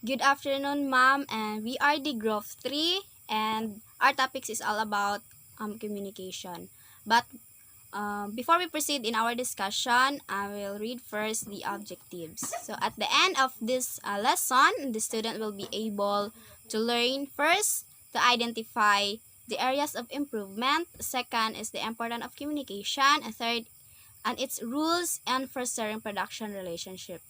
Good afternoon, ma'am, and we are the Growth 3, and our topics is all about communication. But before we proceed in our discussion, I will read first the objectives. So at the end of this lesson, the student will be able to learn first to identify the areas of improvement. Second is the importance of communication. And third, and its rules and fostering production relationship.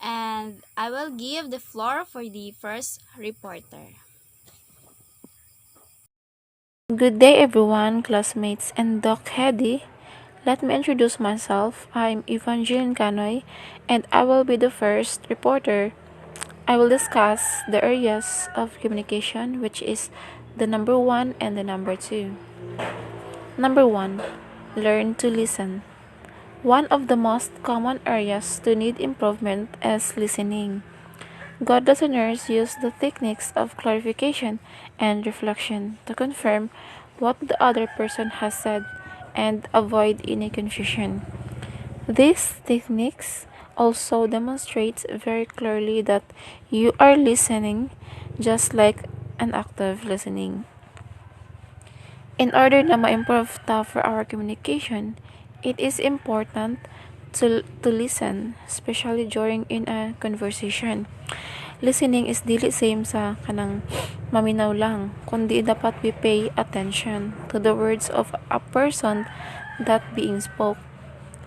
And I will give the floor for the first reporter. Good day, everyone, classmates, and Doc Hedy. Let me introduce myself. I'm Evangeline Canoy, and I will be the first reporter. I will discuss the areas of communication, which is the number one and the number two. Number one, learn to listen. One of the most common areas to need improvement is listening. Good listeners use the techniques of clarification and reflection to confirm what the other person has said and avoid any confusion. These techniques also demonstrate very clearly that you are listening, just like an active listening. In order na ma-improve ta for our communication, it is important to listen, especially during in a conversation. Listening is dili same sa kanang maminaw lang, kundi dapat we pay attention to the words of a person that being spoke.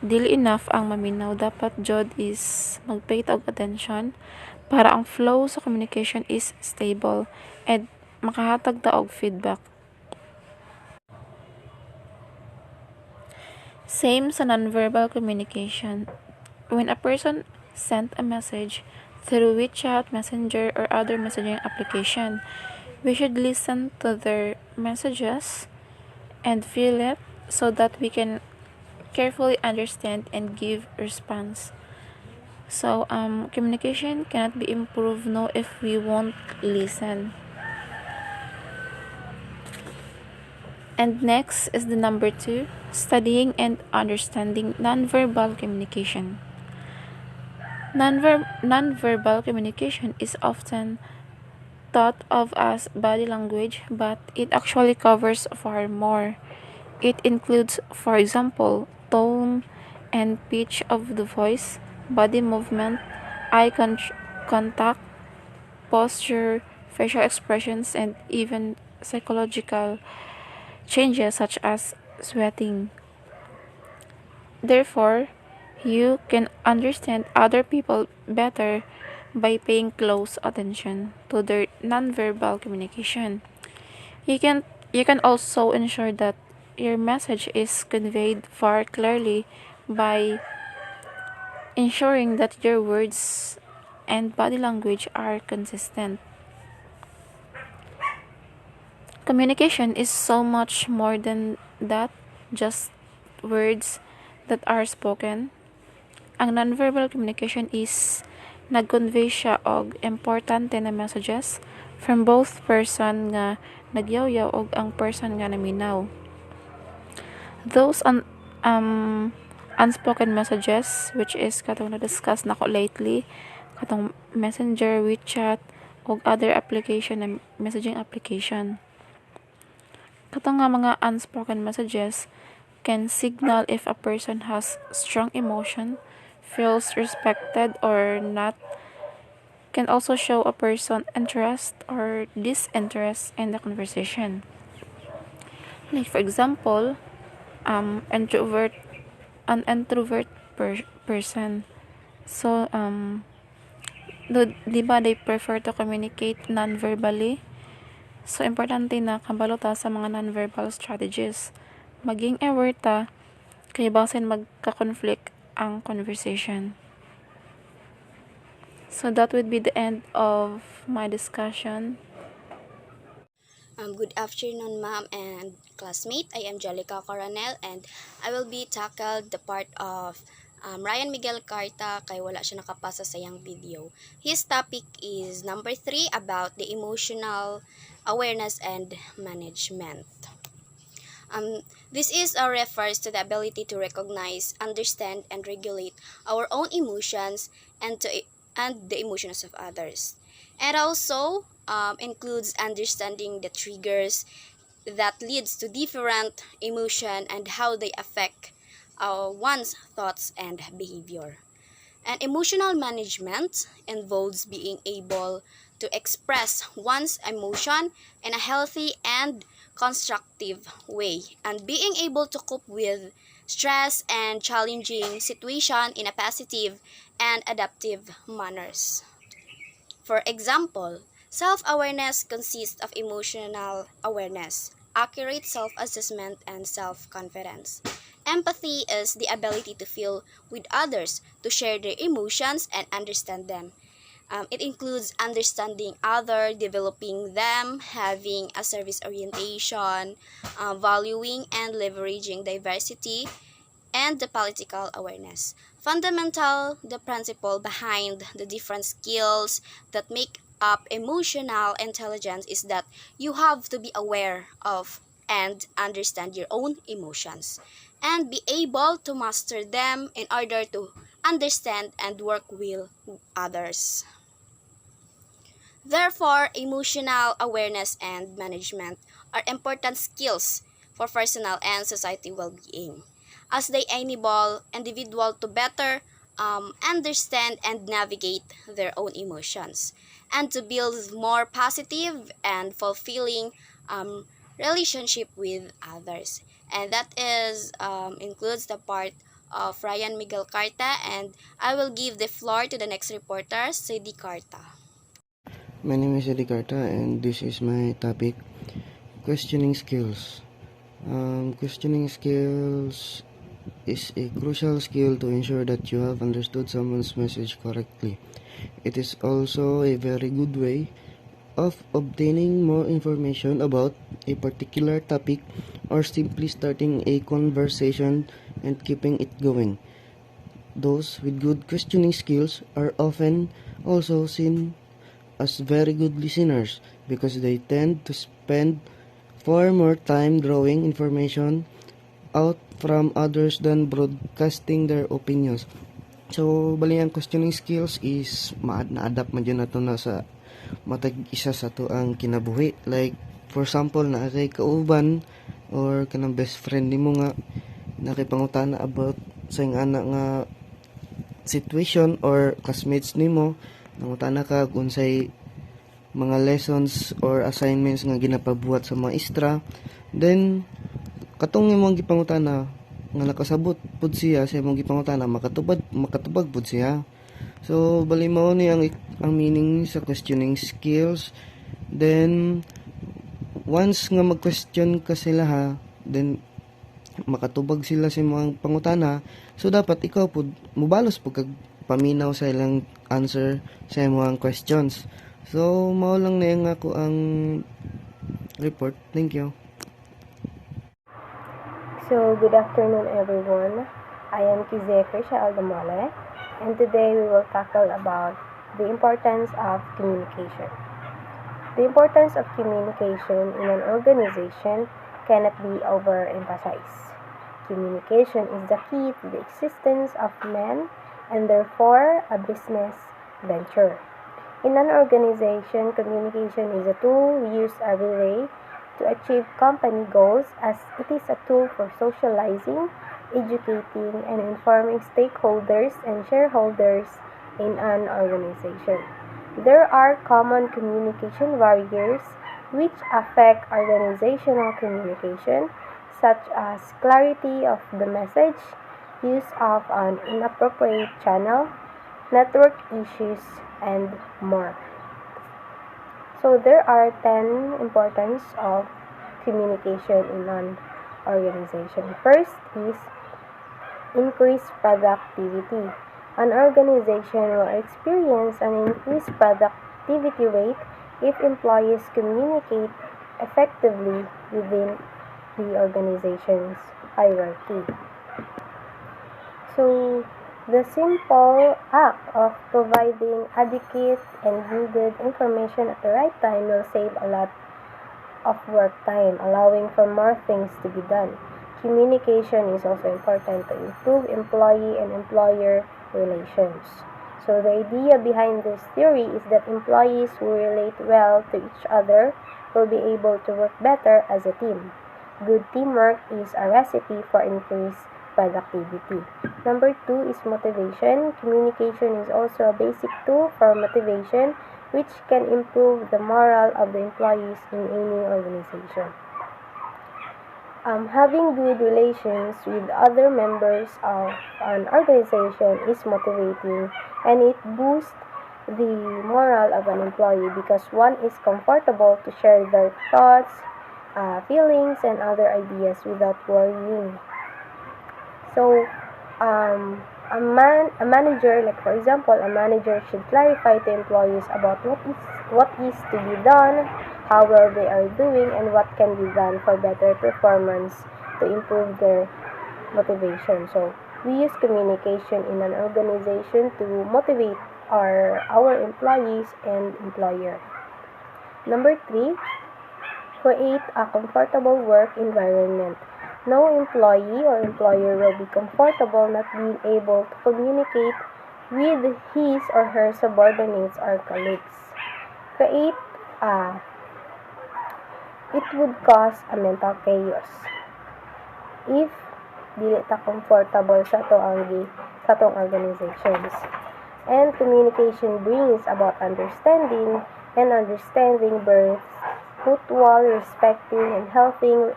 Dili enough ang maminaw, dapat jud is magpay og attention para ang flow sa communication is stable and makahatag ta og feedback. Same sa nonverbal communication. When a person sent a message through WeChat, Messenger, or other messaging application, we should listen to their messages and feel it so that we can carefully understand and give response. So, communication cannot be improved no if we won't listen. And next is the number two, studying and understanding nonverbal communication. Nonverbal communication is often thought of as body language, but it actually covers far more. It includes, for example, tone and pitch of the voice, body movement, contact, posture, facial expressions, and even psychological changes such as sweating. Therefore, you can understand other people better by paying close attention to their nonverbal communication. You can also ensure that your message is conveyed far clearly by ensuring that your words and body language are consistent. Communication is so much more than that, just words that are spoken. Ang nonverbal communication is nag-convey siya og importante na messages from both person nga nagyawyaw og ang person nga naminaw. Those unspoken messages, which is katong na-discuss nako lately, katong Messenger, WeChat, og other application na messaging application. Katong nga mga unspoken messages can signal if a person has strong emotion, feels respected or not, can also show a person interest or disinterest in the conversation. Like for example, introvert an introvert person. So di ba they prefer to communicate non-verbally? So, importante na kabalo ta sa mga non-verbal strategies. Maging aware ta kay basin magka-conflict ang conversation. So, that would be the end of my discussion. Good afternoon, ma'am and classmate. I am Jelica Coronel, and I will be tackled the part of Ryan Miguel Carta kay wala siya nakapasa sa yang video. His topic is number 3 about the emotional awareness and management. This refers to the ability to recognize, understand, and regulate our own emotions and and the emotions of others. And also includes understanding the triggers that leads to different emotion and how they affect one's thoughts and behavior. And emotional management involves being able to express one's emotion in a healthy and constructive way and being able to cope with stress and challenging situation in a positive and adaptive manners. For example, self-awareness consists of emotional awareness, accurate self-assessment, and self-confidence. Empathy is the ability to feel with others, to share their emotions and understand them. It includes understanding others, developing them, having a service orientation, valuing and leveraging diversity, and the political awareness. Fundamental, the principle behind the different skills that make up emotional intelligence is that you have to be aware of and understand your own emotions and be able to master them in order to understand and work with others. Therefore, emotional awareness and management are important skills for personal and society well-being, as they enable individual to better understand and navigate their own emotions, and to build more positive and fulfilling relationship with others. And that is includes the part of Ryan Miguel Carta, and I will give the floor to the next reporter, Sadie Carta. My name is Eddie Carta, and this is my topic, questioning skills. Questioning skills is a crucial skill to ensure that you have understood someone's message correctly. It is also a very good way of obtaining more information about a particular topic or simply starting a conversation and keeping it going. Those with good questioning skills are often also seen as very good listeners because they tend to spend far more time drawing information out from others than broadcasting their opinions. So, bali ang questioning skills is na-adapt man dyan na to na sa matag isa sa to ang kinabuhi. Like, for example, na kay kauban or kanang best friend nimo nga nakipangutana about sa iyang anak nga situation or classmates nimo, nangutana ka kung say mga lessons or assignments nga ginapabuhat sa maestra, then katong imong gipangutana nga nakasabot pud siya sa imong gipangutana, makatubag pud siya. So bali mao ni ang meaning sa questioning skills. Then once nga mag-question ka sila ha, then makatubag sila sa imong pangutana, so dapat ikaw pud mubalos pud kag paminaw sa ilang answer sa imong questions. So mao lang na yung ako ang report. Thank you. So, good afternoon everyone. I am Kizia Krisha Aldamole, and today we will tackle about the importance of communication. The importance of communication in an organization cannot be overemphasized. Communication is the key to the existence of men and therefore a business venture. In an organization, communication is a tool used every day to achieve company goals as it is a tool for socializing, educating, and informing stakeholders and shareholders in an organization. There are common communication barriers which affect organizational communication, such as clarity of the message, use of an inappropriate channel, network issues, and more. So there are 10 importance of communication in an organization. First is increased productivity. An organization will experience an increased productivity rate if employees communicate effectively within the organization's hierarchy. So the simple act of providing adequate and needed information at the right time will save a lot of work time, allowing for more things to be done. Communication is also important to improve employee and employer relations. So the idea behind this theory is that employees who relate well to each other will be able to work better as a team. Good teamwork is a recipe for increased productivity. Number 2 is motivation. Communication is also a basic tool for motivation, which can improve the morale of the employees in any organization. Having good relations with other members of an organization is motivating, and it boosts the morale of an employee because one is comfortable to share their thoughts, feelings, and other ideas without worrying. So, a manager, like for example, a manager should clarify to employees about what is to be done, how well they are doing, and what can be done for better performance to improve their motivation. So, we use communication in an organization to motivate our employees and employer. Number 3, create a comfortable work environment. No employee or employer will be comfortable not being able to communicate with his or her subordinates or colleagues. It would cause a mental chaos if dili ta comfortable sa tong organizations. And communication brings about understanding, and understanding births mutual respecting and healthy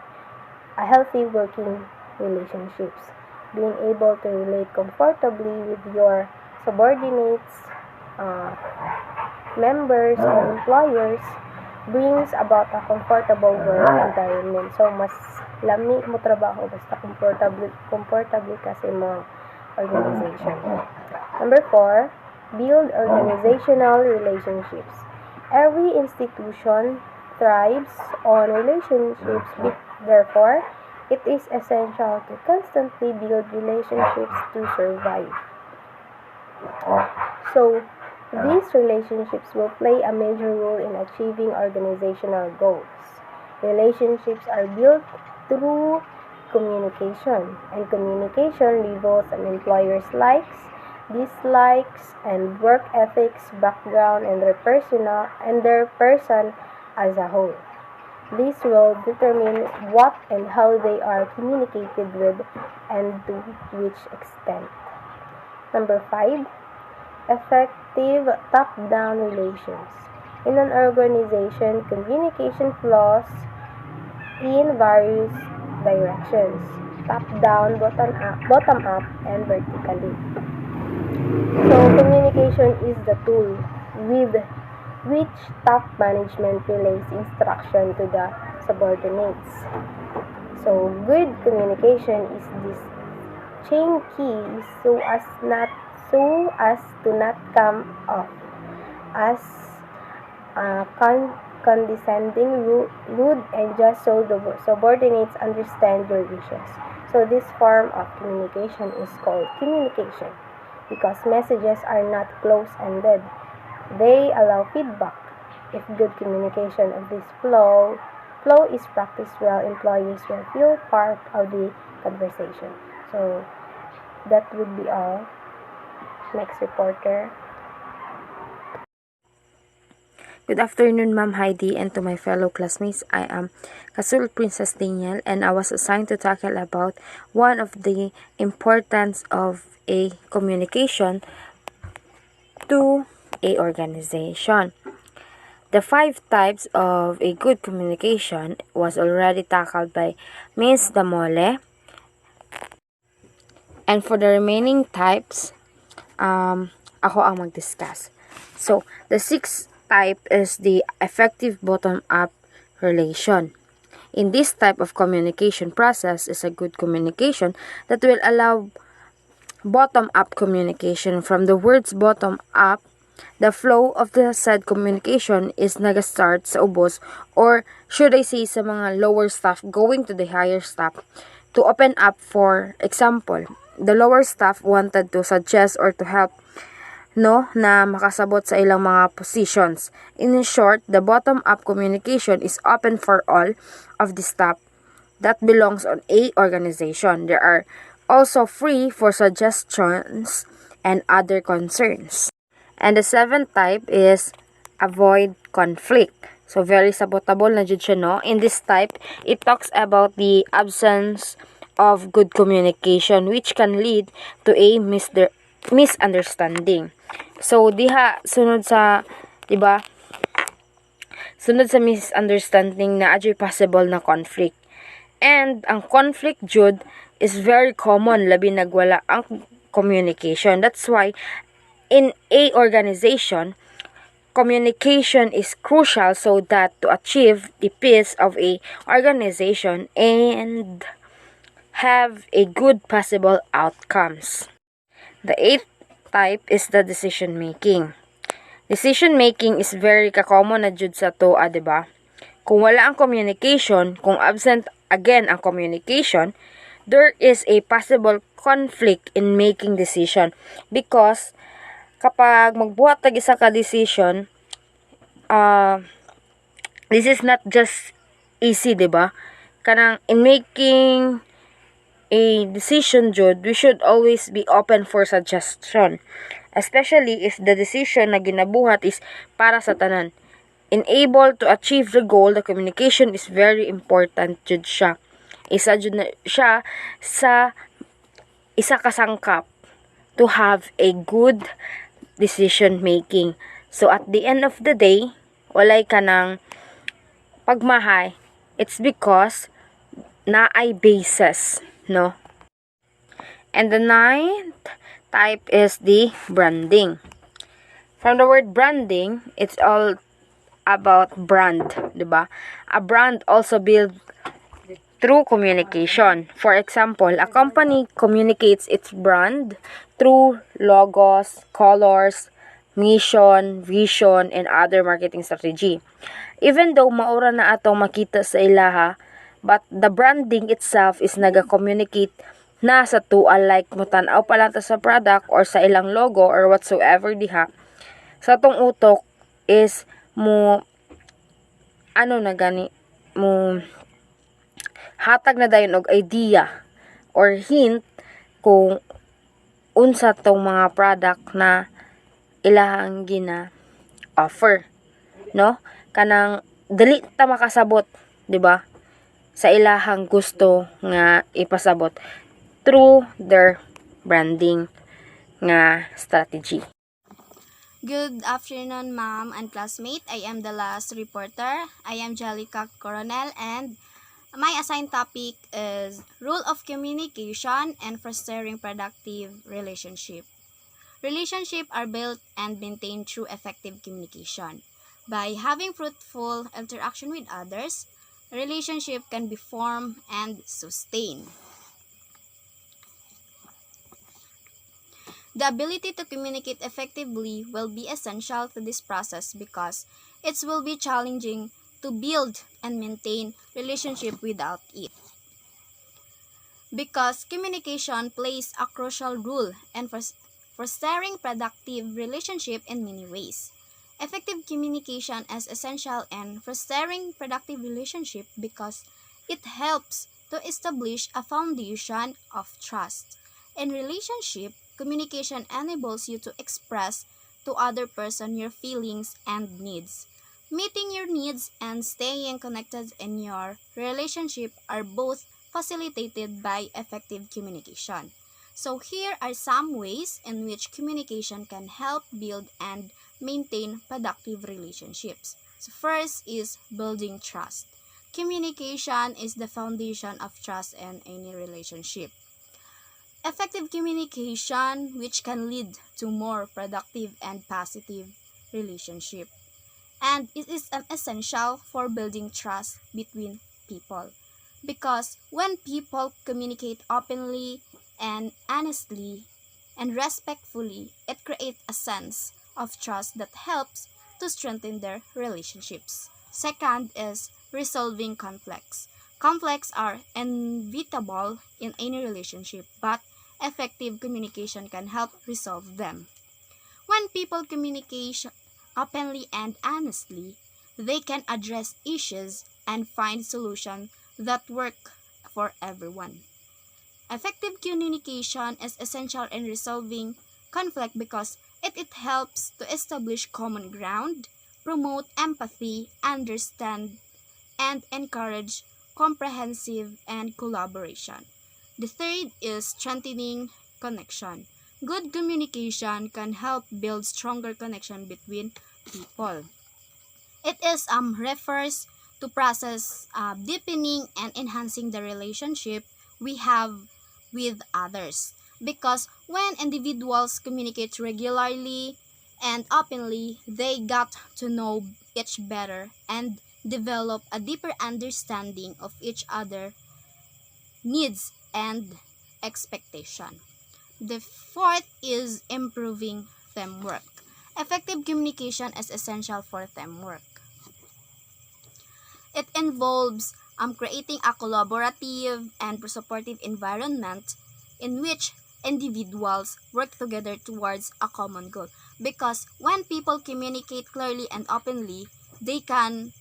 working relationships. Being able to relate comfortably with your subordinates, members, or employers brings about a comfortable work environment. So, mas lami mo trabaho basta comfortable ka sa mga organization. Number 4, build organizational relationships. Every institution thrives on relationships. Therefore, it is essential to constantly build relationships to survive. So, these relationships will play a major role in achieving organizational goals. Relationships are built through communication, and communication reveals an employer's likes, dislikes, and work ethics, background, and their person as a whole. This will determine what and how they are communicated with and to which extent. Number 5, effective top-down relations. In an organization, communication flows in various directions: top-down, bottom-up, and vertically. So, communication is the tool with which top management relays instruction to the subordinates. So, good communication is this chain key so as to not come off as condescending, rude, and just so the subordinates understand your wishes. So, this form of communication is called communication because messages are not close-ended. They allow feedback. If good communication of this flow is practiced well, employees will feel part of the conversation. So, that would be all. Next reporter. Good afternoon, Ma'am Heidi, and to my fellow classmates. I am Kasul Princess Daniel, and I was assigned to tackle about one of the importance of a communication to a organization. The 5 types of a good communication was already tackled by Ms. Damole. And for the remaining types, ako ang mag-discuss. So, the 6th type is the effective bottom-up relation. In this type of communication process is a good communication that will allow bottom-up communication. From the words bottom-up, the flow of the said communication is nag-start sa ubos, or should I say sa mga lower staff going to the higher staff to open up. For example, the lower staff wanted to suggest or to help na makasabot sa ilang mga positions. In short, the bottom-up communication is open for all of the staff that belongs on a organization. They are also free for suggestions and other concerns. And the seventh type is avoid conflict. So, very sabotable na jud siya, no? In this type, it talks about the absence of good communication which can lead to a misunderstanding. So, diha, sunod sa, diba, sunod sa misunderstanding na adyo'y possible na conflict. And ang conflict jud is very common labi nagwala ang communication. That's why in a organization, communication is crucial so that to achieve the peace of a organization and have a good possible outcomes. The eighth type is the decision making. Decision making is very ka-common na jud sa toa, diba? Kung wala ang communication, kung absent again ang communication, there is a possible conflict in making decision because kapag magbuhat tag isa ka decision, this is not just easy, diba? Kanang in making a decision jud, we should always be open for suggestion. Especially if the decision na ginabuhat is para sa tanan. In able to achieve the goal, the communication is very important jud siya. Isa jud na siya sa isa kasangkap to have a good decision making. So at the end of the day, walay ka ng pagmahay. It's because naay basis, no? And the ninth type is the branding. From the word branding, it's all about brand, diba? A brand also built through communication. For example, a company communicates its brand through logos, colors, mission, vision, and other marketing strategy. Even though maura na atong makita sa ilaha, but the branding itself is naga-communicate na sa tuwa, like mutanaw pa lang ta sa product or sa ilang logo or whatsoever diha. Sa tong utok is mo hatag na dayon og idea or hint kung unsa tong mga product na ilahang gina offer, no? Kanang dili ta makasabot, di ba? Sa ilahang gusto nga ipasabot through their branding nga strategy. Good afternoon, ma'am and classmate. I am the last reporter. I am Jalica Coronel, and my assigned topic is rule of communication and fostering productive relationship. Relationships are built and maintained through effective communication. By having fruitful interaction with others, a relationship can be formed and sustained. The ability to communicate effectively will be essential to this process because it will be challenging to build and maintain relationship without it. Because communication plays a crucial role in fostering productive relationship in many ways. Effective communication is essential in fostering productive relationship because it helps to establish a foundation of trust. In relationship, communication enables you to express to other person your feelings and needs. Meeting your needs and staying connected in your relationship are both facilitated by effective communication. So here are some ways in which communication can help build and maintain productive relationships. So first is building trust. Communication is the foundation of trust in any relationship. Effective communication which can lead to more productive and positive relationship. And it is essential for building trust between people. Because when people communicate openly and honestly and respectfully, it creates a sense of trust that helps to strengthen their relationships. Second is resolving conflicts. Conflicts are inevitable in any relationship, but effective communication can help resolve them. When people communicate openly and honestly, they can address issues and find solutions that work for everyone. Effective communication is essential in resolving conflict because It helps to establish common ground, promote empathy, understand, and encourage comprehensive and collaboration. The third is strengthening connection. Good communication can help build stronger connection between people. It is refers to process deepening and enhancing the relationship we have with others. Because when individuals communicate regularly and openly, they got to know each better and develop a deeper understanding of each other needs and expectation. The fourth is improving teamwork. Effective communication is essential for teamwork. It involves creating a collaborative and supportive environment in which individuals work together towards a common goal. Because when people communicate clearly and openly, they can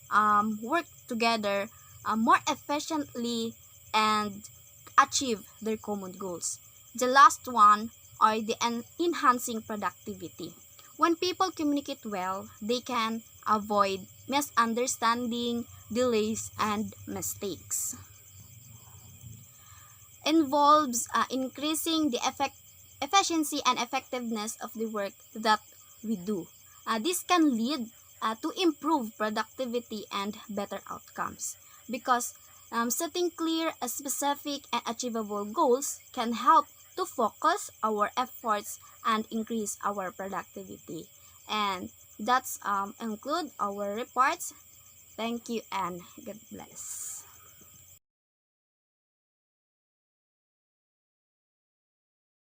work together more efficiently and achieve their common goals. The last one are the enhancing productivity. When people communicate well, they can avoid misunderstanding, delays, and mistakes. Involves increasing the efficiency and effectiveness of the work that we do. This can lead to improve productivity and better outcomes because setting clear, specific, and achievable goals can help to focus our efforts and increase our productivity. And that's include our reports. Thank you and God bless.